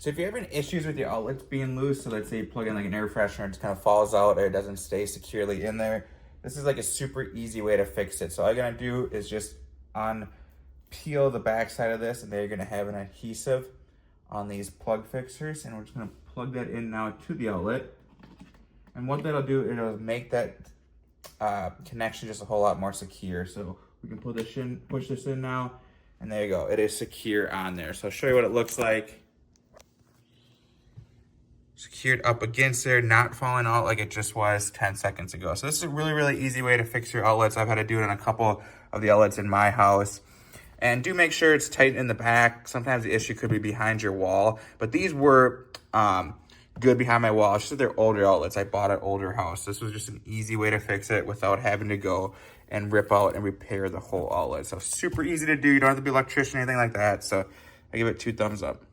So if you're having issues with your outlets being loose, so let's say you plug in like an air freshener, it just kind of falls out or it doesn't stay securely in there, this is like a super easy way to fix it. So all you're gonna do is just peel the back side of this, and then you're gonna have an adhesive on these plug fixers, and we're just gonna plug that in now to the outlet. And what that'll do, it'll make that connection just a whole lot more secure. So we can push this in now, and there you go. It is secure on there. So I'll show you what it looks like. Secured up against there, not falling out like it just was 10 seconds ago. So this is a really, really easy way to fix your outlets. I've had to do it on a couple of the outlets in my house. And do make sure it's tight in the back. Sometimes the issue could be behind your wall, but these were good behind my wall. It's just they're older outlets. I bought an older house. This was just an easy way to fix it without having to go and rip out and repair the whole outlet. So super easy to do. You don't have to be an electrician or anything like that. So I give it 2 thumbs up.